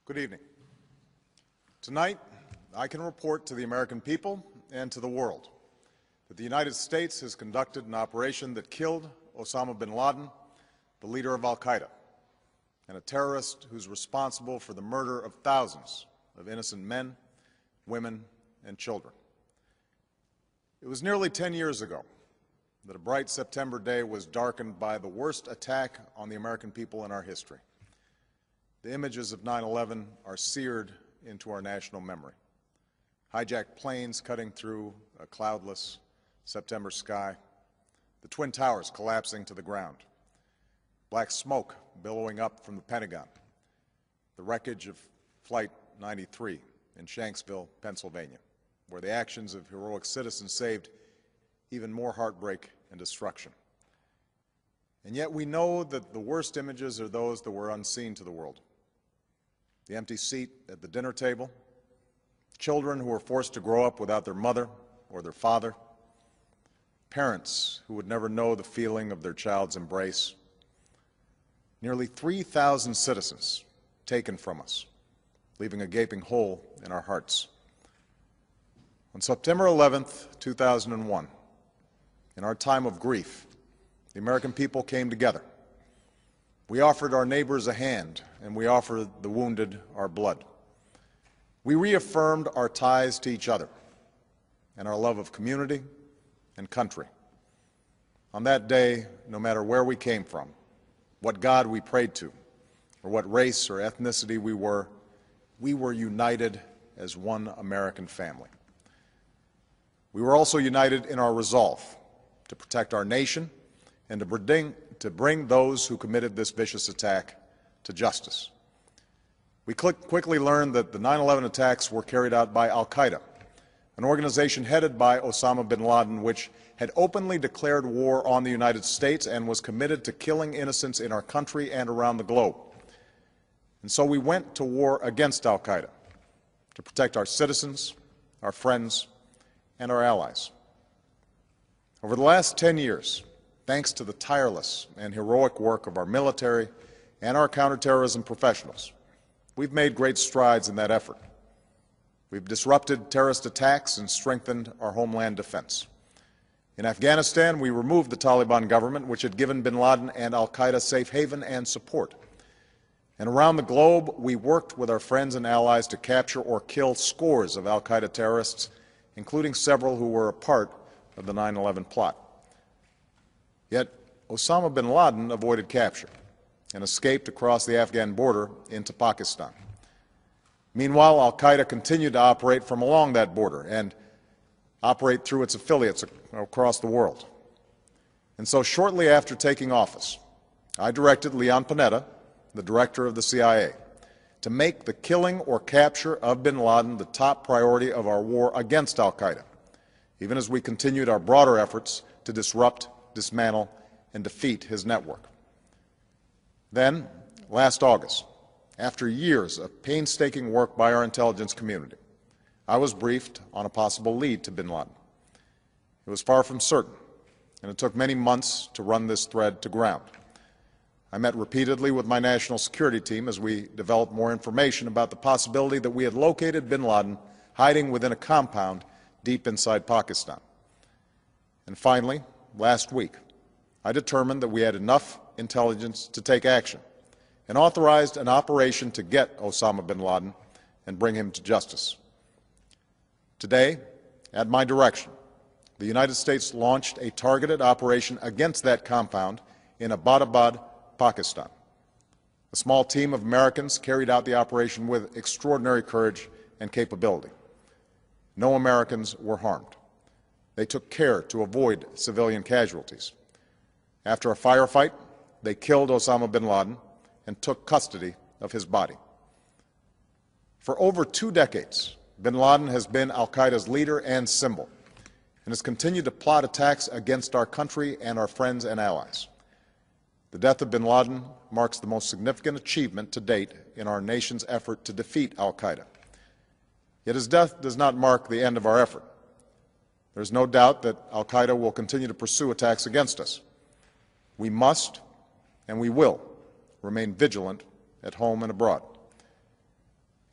Good evening. Tonight, I can report to the American people and to the world that the United States has conducted an operation that killed Osama Bin Laden, the leader of al-Qaeda, and a terrorist who's responsible for the murder of thousands of innocent men, women, and children. It was nearly 10 years ago that a bright September day was darkened by the worst attack on the American people in our history. The images of 9/11 are seared into our national memory. Hijacked planes cutting through a cloudless September sky, the Twin Towers collapsing to the ground, black smoke billowing up from the Pentagon, the wreckage of Flight 93 in Shanksville, Pennsylvania, where the actions of heroic citizens saved even more heartbreak and destruction. And yet we know that the worst images are those that were unseen to the world. The empty seat at the dinner table, children who were forced to grow up without their mother or their father, parents who would never know the feeling of their child's embrace, nearly 3,000 citizens taken from us, leaving a gaping hole in our hearts. On September 11th, 2001, in our time of grief, the American people came together. We offered our neighbors a hand, and we offered the wounded our blood. We reaffirmed our ties to each other and our love of community and country. On that day, no matter where we came from, what God we prayed to, or what race or ethnicity we were united as one American family. We were also united in our resolve to protect our nation and to bring those who committed this vicious attack to justice. We quickly learned that the 9/11 attacks were carried out by al-Qaeda, an organization headed by Osama Bin Laden, which had openly declared war on the United States and was committed to killing innocents in our country and around the globe. And so we went to war against al-Qaeda to protect our citizens, our friends, and our allies. Over the last 10 years, thanks to the tireless and heroic work of our military and our counterterrorism professionals, we've made great strides in that effort. We've disrupted terrorist attacks and strengthened our homeland defense. In Afghanistan, we removed the Taliban government, which had given bin Laden and al-Qaeda safe haven and support. And around the globe, we worked with our friends and allies to capture or kill scores of al-Qaeda terrorists, including several who were a part of the 9/11 plot. Yet Osama bin Laden avoided capture and escaped across the Afghan border into Pakistan. Meanwhile, al-Qaeda continued to operate from along that border and operate through its affiliates across the world. And so shortly after taking office, I directed Leon Panetta, the director of the CIA, to make the killing or capture of bin Laden the top priority of our war against al-Qaeda, even as we continued our broader efforts to disrupt, dismantle, and defeat his network. Then, last August, after years of painstaking work by our intelligence community, I was briefed on a possible lead to bin Laden. It was far from certain, and it took many months to run this thread to ground. I met repeatedly with my national security team as we developed more information about the possibility that we had located bin Laden hiding within a compound deep inside Pakistan. And finally, last week, I determined that we had enough intelligence to take action and authorized an operation to get Osama bin Laden and bring him to justice. Today, at my direction, the United States launched a targeted operation against that compound in Abbottabad, Pakistan. A small team of Americans carried out the operation with extraordinary courage and capability. No Americans were harmed. They took care to avoid civilian casualties. After a firefight, they killed Osama bin Laden and took custody of his body. For over 2 decades, bin Laden has been al-Qaeda's leader and symbol, and has continued to plot attacks against our country and our friends and allies. The death of bin Laden marks the most significant achievement to date in our nation's effort to defeat al-Qaeda. Yet his death does not mark the end of our effort. There is no doubt that al-Qaeda will continue to pursue attacks against us. We must and we will remain vigilant at home and abroad.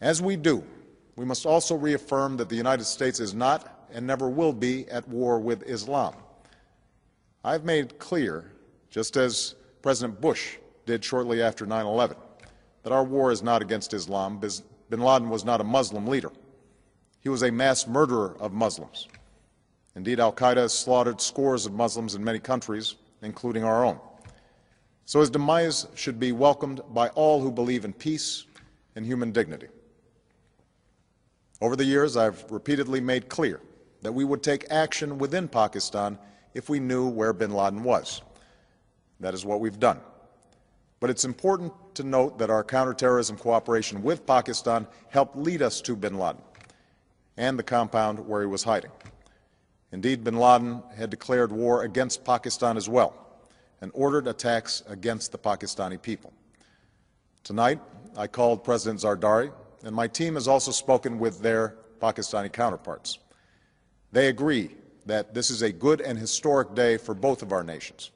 As we do, we must also reaffirm that the United States is not and never will be at war with Islam. I've made clear, just as President Bush did shortly after 9/11, that our war is not against Islam. Bin Laden was not a Muslim leader. He was a mass murderer of Muslims. Indeed, al-Qaeda has slaughtered scores of Muslims in many countries, including our own. So his demise should be welcomed by all who believe in peace and human dignity. Over the years, I've repeatedly made clear that we would take action within Pakistan if we knew where bin Laden was. That is what we've done. But it's important to note that our counterterrorism cooperation with Pakistan helped lead us to bin Laden and the compound where he was hiding. Indeed, bin Laden had declared war against Pakistan as well and ordered attacks against the Pakistani people. Tonight, I called President Zardari, and my team has also spoken with their Pakistani counterparts. They agree that this is a good and historic day for both of our nations.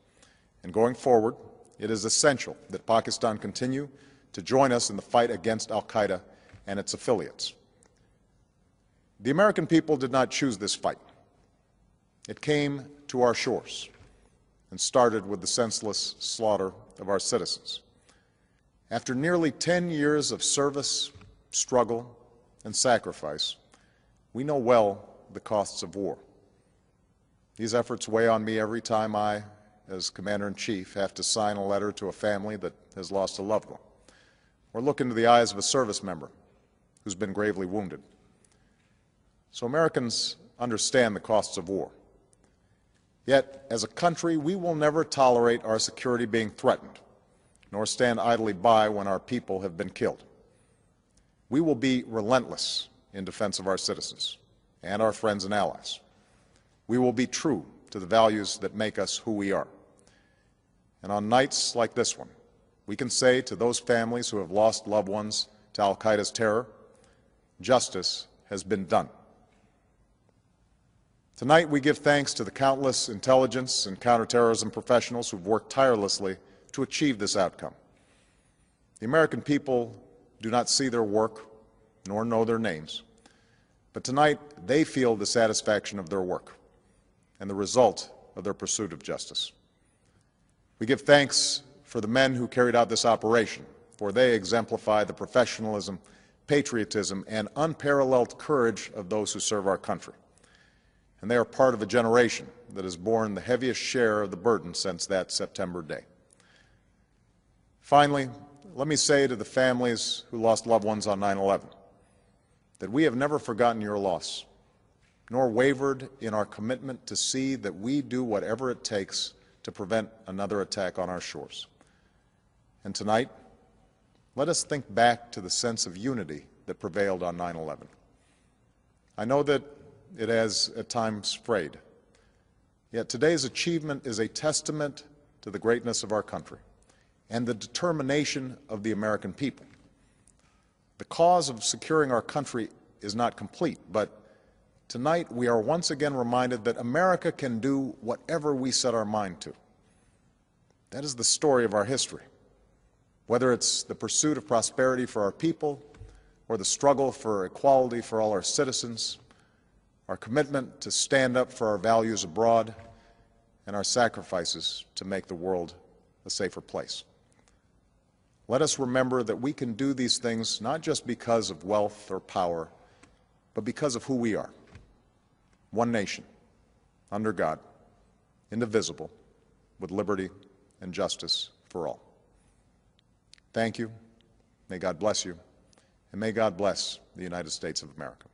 And going forward, it is essential that Pakistan continue to join us in the fight against al-Qaeda and its affiliates. The American people did not choose this fight. It came to our shores and started with the senseless slaughter of our citizens. After nearly 10 years of service, struggle, and sacrifice, we know well the costs of war. These efforts weigh on me every time I, as Commander-in-Chief, have to sign a letter to a family that has lost a loved one, or look into the eyes of a service member who's been gravely wounded. So Americans understand the costs of war. Yet, as a country, we will never tolerate our security being threatened, nor stand idly by when our people have been killed. We will be relentless in defense of our citizens and our friends and allies. We will be true to the values that make us who we are. And on nights like this one, we can say to those families who have lost loved ones to al-Qaeda's terror, justice has been done. Tonight, we give thanks to the countless intelligence and counterterrorism professionals who've worked tirelessly to achieve this outcome. The American people do not see their work nor know their names, but tonight they feel the satisfaction of their work and the result of their pursuit of justice. We give thanks for the men who carried out this operation, for they exemplify the professionalism, patriotism, and unparalleled courage of those who serve our country. And they are part of a generation that has borne the heaviest share of the burden since that September day. Finally, let me say to the families who lost loved ones on 9/11 that we have never forgotten your loss, nor wavered in our commitment to see that we do whatever it takes to prevent another attack on our shores. And tonight, let us think back to the sense of unity that prevailed on 9/11. I know that it has at times frayed, yet today's achievement is a testament to the greatness of our country and the determination of the American people. The cause of securing our country is not complete, but tonight we are once again reminded that America can do whatever we set our mind to. That is the story of our history. Whether it's the pursuit of prosperity for our people or the struggle for equality for all our citizens, our commitment to stand up for our values abroad, and our sacrifices to make the world a safer place. Let us remember that we can do these things not just because of wealth or power, but because of who we are. One nation, under God, indivisible, with liberty and justice for all. Thank you. May God bless you, and may God bless the United States of America.